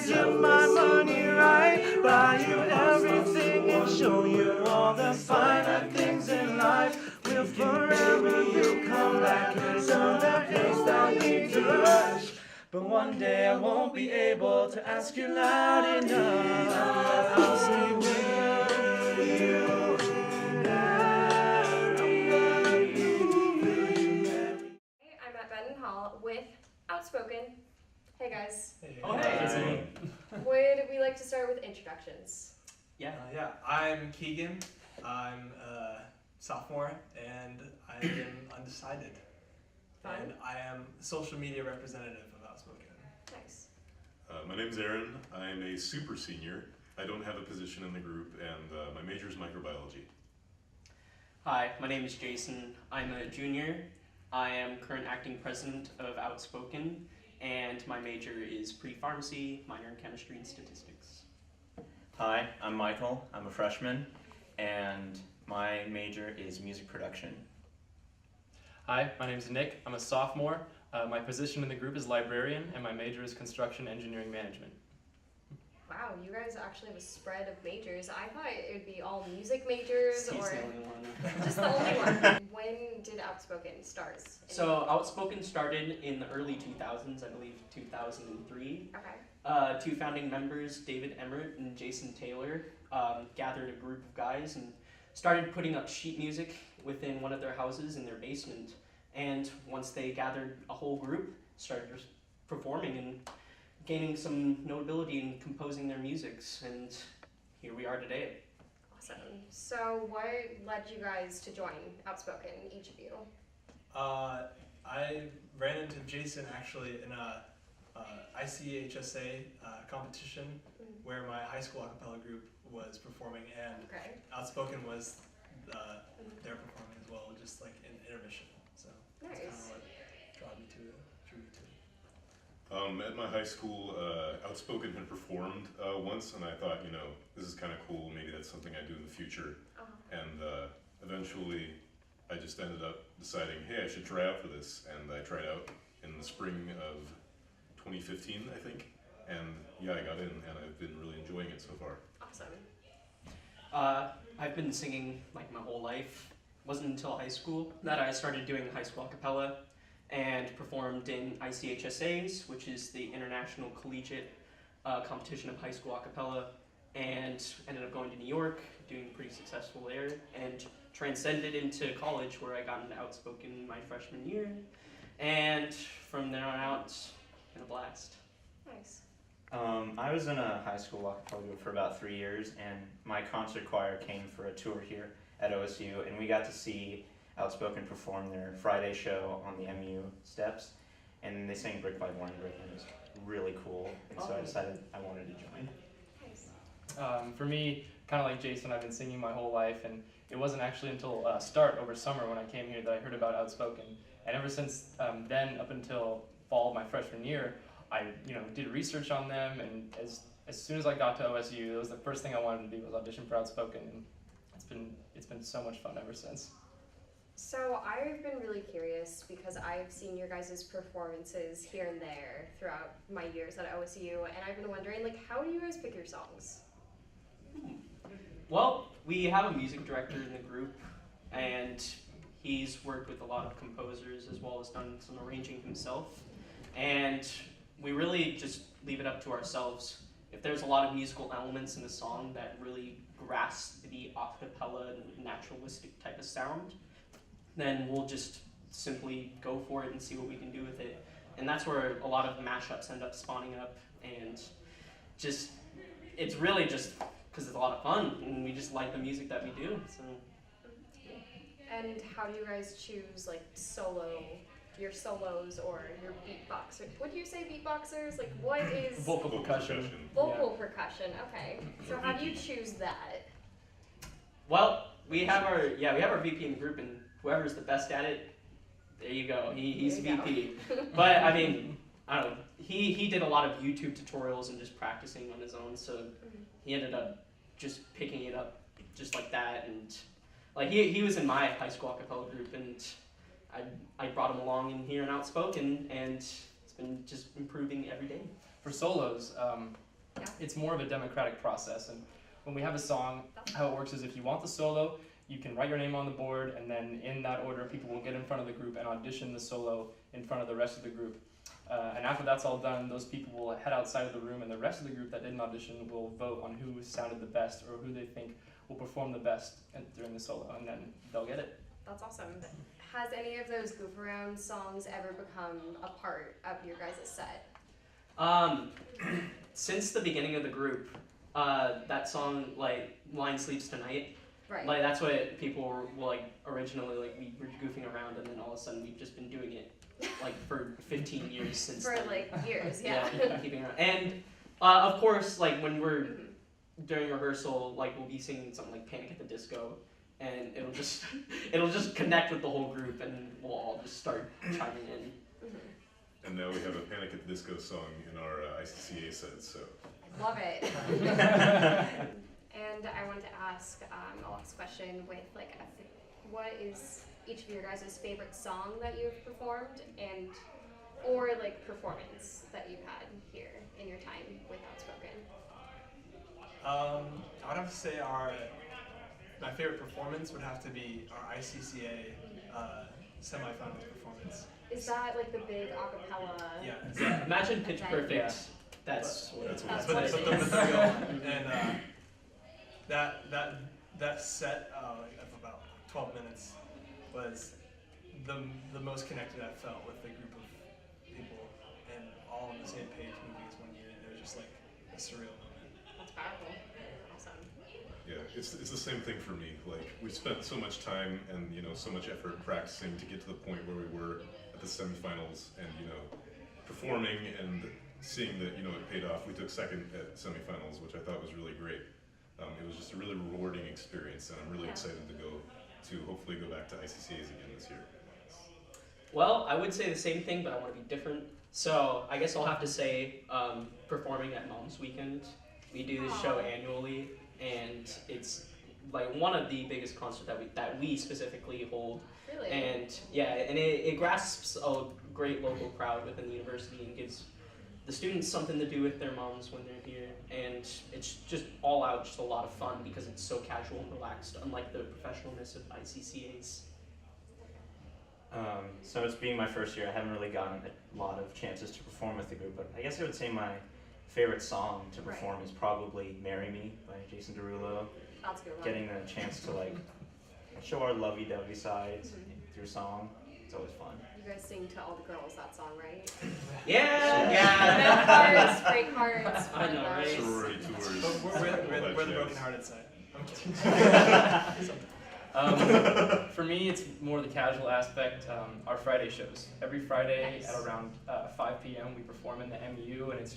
spend you my money right, buy you everything and show you all the finer things in life. Will forever you come back so that things don't need to rush. But one day I won't be able to ask you loud enough. I'll say, will you marry me? I'm at Benton Hall with Outspoken. Hey guys. Hey. Oh, hey. Would we like to start with introductions? Yeah, I'm Keagan. I'm a sophomore and I am undecided. Fun. And I am social media representative of Outspoken. Nice. My name's Aaron. I'm a super senior. I don't have a position in the group, and my major is microbiology. Hi, my name is Jason. I'm a junior. I am current acting president of Outspoken, and my major is pre-pharmacy, minor in chemistry and statistics. Hi, I'm Michael. I'm a freshman, and my major is music production. Hi, my name is Nick. I'm a sophomore. My position in the group is librarian, and my major is construction engineering management. Wow, you guys actually have a spread of majors. I thought it would be all music majors He's or the only one. just the only one. When did Outspoken start? So Outspoken started in the early 2000s, I believe 2003. Okay. Two founding members, David Emmert and Jason Taylor, gathered a group of guys and started putting up sheet music within one of their houses in their basement. And once they gathered a whole group, started performing and gaining some notability in composing their musics, and here we are today. Awesome. So what led you guys to join Outspoken, each of you? I ran into Jason actually in a ICHSA competition where my high school a cappella group was performing, and Okay. Outspoken was their performing as well, just like in intermission. So that's kind Nice. of what drew me to it. At my high school, Outspoken had performed once, and I thought, this is kind of cool. Maybe that's something I do in the future. And eventually, I just ended up deciding, hey, I should try out for this. And I tried out in the spring of 2015, I think. And yeah, I got in, and I've been really enjoying it so far. Awesome. I've been singing like my whole life. It wasn't until high school that I started doing high school a cappella and performed in ICHSAs, which is the International Collegiate Competition of High School a cappella, and ended up going to New York, doing pretty successful there, and transcended into college where I got into Outspoken my freshman year, and from there on out, it's been a blast. Nice. I was in a high school a cappella group for about 3 years, and my concert choir came for a tour here at OSU, and we got to see Outspoken perform their Friday show on the MU steps, and they sang Brick by Born Brick, and it was really cool, and so I decided I wanted to join. Nice. For me, kind of like Jason, I've been singing my whole life, and it wasn't actually until start over summer when I came here that I heard about Outspoken, and ever since then up until fall of my freshman year, I did research on them, and as soon as I got to OSU, it was the first thing I wanted to do was audition for Outspoken, and it's been so much fun ever since. So I've been really curious because I've seen your guys' performances here and there throughout my years at OSU, and I've been wondering, how do you guys pick your songs? Well, we have a music director in the group, and he's worked with a lot of composers as well as done some arranging himself, and we really just leave it up to ourselves. If there's a lot of musical elements in the song that really grasp the acapella and naturalistic type of sound, then we'll just simply go for it and see what we can do with it. And that's where a lot of mashups end up spawning up, and it's really just because it's a lot of fun, and we just like the music that we do. So. And how do you guys choose your solos or your beatboxers? Would you say beatboxers? What is Vocal percussion. vocal percussion? Okay. So how do you choose that? Well, we have our VP in the group, and whoever's the best at it, there you go. He's VP. But I mean, I don't know. He did a lot of YouTube tutorials and just practicing on his own, so he ended up just picking it up just like that. And he was in my high school a cappella group, and I brought him along in here in Outspoken, and it's been just improving every day. For solos, Yeah. It's more of a democratic process, and when we have a song, how it works is if you want the solo, you can write your name on the board, and then in that order, people will get in front of the group and audition the solo in front of the rest of the group. And after that's all done, those people will head outside of the room, and the rest of the group that didn't audition will vote on who sounded the best or who they think will perform the best during the solo, and then they'll get it. That's awesome. Has any of those goof around songs ever become a part of your guys' set? Since the beginning of the group, that song, like, Line Sleeps Tonight, Right. like, that's what people were like, originally, like, we were goofing around, and then all of a sudden we've just been doing it, like, for 15 years since For then. like years, yeah. Keeping around. And, of course, like, when we're during rehearsal, like, we'll be singing something like Panic at the Disco, and it'll just connect with the whole group, and we'll all just start chiming in. And now we have a Panic at the Disco song in our ICCA set, so. Love it. And I wanted to ask a last question with like, what is each of your guys' favorite song that you've performed, and or like performance that you've had here in your time with Outspoken? I would have to say my favorite performance would have to be our ICCA semifinals performance. Is that like the big acapella? Yeah. Imagine Pitch Okay. Perfect. Yeah. That's That's But what it the is. real one. And that set of about 12 minutes was the most connected I felt with a group of people and all on the same page moving as one unit. It was just like a surreal moment. That's powerful. Awesome. Yeah, it's the same thing for me. Like, we spent so much time and, so much effort practicing to get to the point where we were at the semifinals and, performing and seeing that, it paid off. We took second at semifinals, which I thought was really great. It was just a really rewarding experience, and I'm really excited to hopefully go back to ICCAs again this year. Well, I would say the same thing, but I want to be different. So I guess I'll have to say performing at Mom's Weekend. We do this show annually, and it's like one of the biggest concerts that we specifically hold. Really? And yeah, and it grasps a great local crowd within the university and gives the students something to do with their moms when they're here, and it's just all out, just a lot of fun because it's so casual and relaxed, unlike the professionalness of ICCAs. So it's being my first year, I haven't really gotten a lot of chances to perform with the group, but I guess I would say my favorite song to perform is probably "Marry Me" by Jason Derulo. That's a good one. Getting the chance to like show our lovey-dovey sides through song, it's always fun. You guys sing to all the girls that song, right? Yeah. Hearts, break hearts. I know, right? Sorority tours. But we're all the that broken-hearted side. I'm kidding. For me, it's more the casual aspect. Our Friday shows. Every Friday at around 5 p.m. we perform in the MU, and it's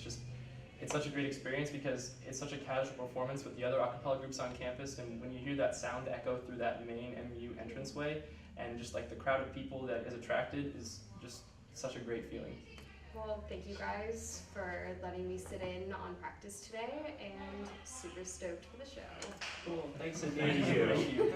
such a great experience because it's such a casual performance with the other a cappella groups on campus, and when you hear that sound echo through that main MU entranceway, and just like the crowd of people that is attracted is just such a great feeling. Well, thank you guys for letting me sit in on practice today, and super stoked for the show. Cool. Thanks, Sydney. Thank you. Thank you.